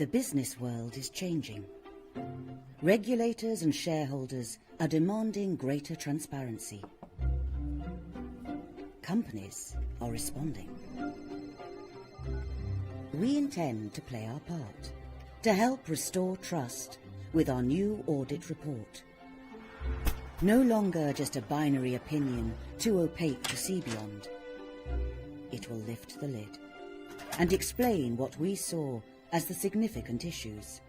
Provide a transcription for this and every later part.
The business world is changing. Regulators and shareholders are demanding greater transparency. Companies are responding. We intend to play our part to help restore trust with our new audit report. No longer just a binary opinion too opaque to see beyond. It will lift the lid and explain what we saw as the significant issues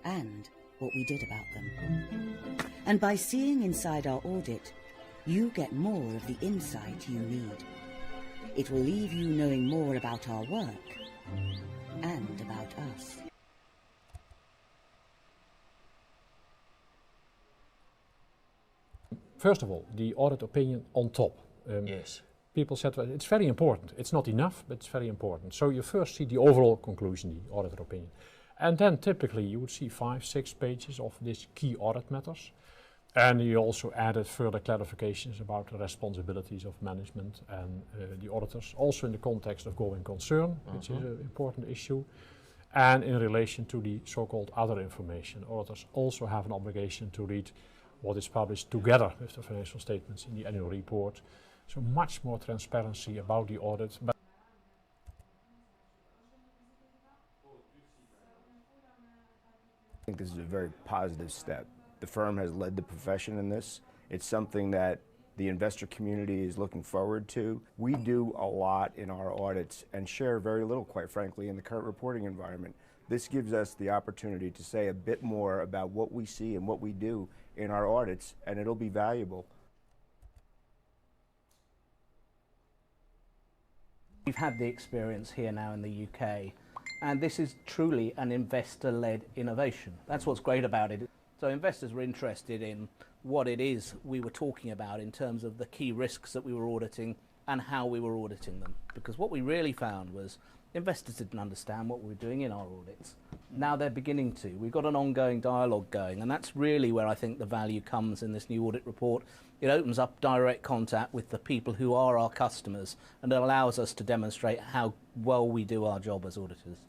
and what we did about them. And by seeing inside our audit, you get more of the insight you need. It will leave you knowing more about our work and about us. First of all, the audit opinion on top. Yes. People said, well, it's very important. It's not enough, but it's very important. So you first see the overall conclusion, the auditor opinion. And then typically you would see 5-6 pages of these key audit matters. And you also added further clarifications about the responsibilities of management and the auditors, also in the context of going concern, which is an important issue, and in relation to the so-called other information. Auditors also have an obligation to read what is published together with the financial statements in the annual report. So much more transparency about the audit. But I think this is a very positive step. The firm has led the profession in this. It's something that the investor community is looking forward to. We do a lot in our audits and share very little, quite frankly, in the current reporting environment. This gives us the opportunity to say a bit more about what we see and what we do in our audits, and it'll be valuable. We've had the experience here now in the UK, and this is truly an investor-led innovation. That's what's great about it. So investors were interested in what it is we were talking about in terms of the key risks that we were auditing and how we were auditing them. Because what we really found was investors didn't understand what we were doing in our audits. Now they're beginning to. We've got an ongoing dialogue going, and that's really where I think the value comes in this new audit report. It opens up direct contact with the people who are our customers, and it allows us to demonstrate how well we do our job as auditors.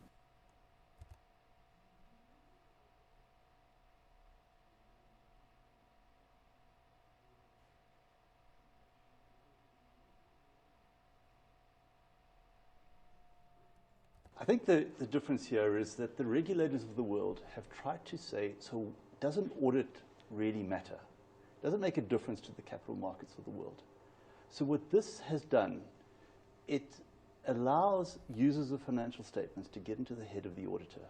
I think the difference here is that the regulators of the world have tried to say, so doesn't audit really matter? Does it make a difference to the capital markets of the world? So what this has done, it allows users of financial statements to get into the head of the auditor.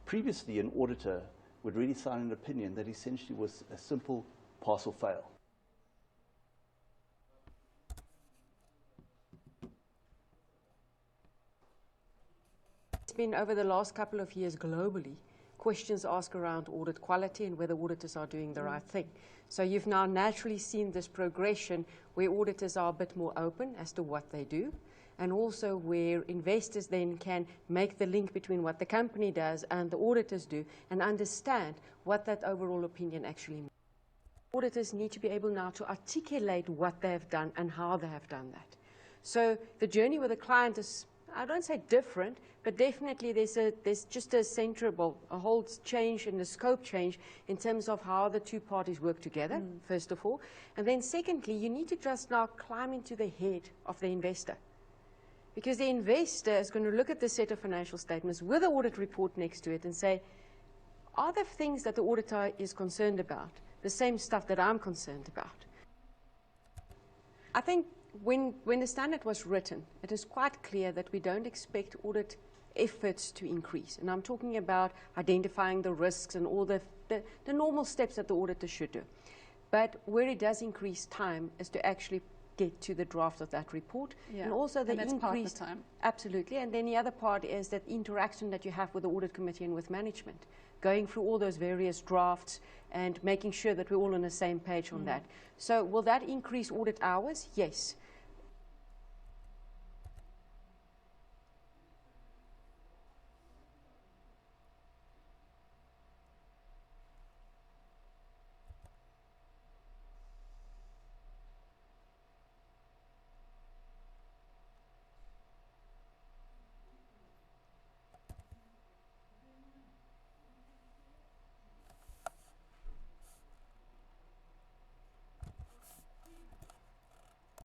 Previously, an auditor would really sign an opinion that essentially was a simple pass or fail. Been over the last couple of years globally, questions asked around audit quality and whether auditors are doing the right thing. So you've now naturally seen this progression where auditors are a bit more open as to what they do, and also where investors then can make the link between what the company does and the auditors do and understand what that overall opinion actually means. Auditors need to be able now to articulate what they have done and how they have done that. So the journey with the client is, I don't say different, but definitely there's just a whole change in the scope change in terms of how the two parties work together, first of all. And then secondly, you need to just now climb into the head of the investor. Because the investor is going to look at the set of financial statements with an audit report next to it and say, are the things that the auditor is concerned about the same stuff that I'm concerned about? I think when the standard was written, it is quite clear that we don't expect audit efforts to increase. And I'm talking about identifying the risks and all the normal steps that the auditor should do. But where it does increase time is to actually get to the draft of that report. Yeah. And also the that's increased part of the time. Absolutely. And then the other part is that interaction that you have with the audit committee and with management, going through all those various drafts and making sure that we're all on the same page on that. So will that increase audit hours? Yes.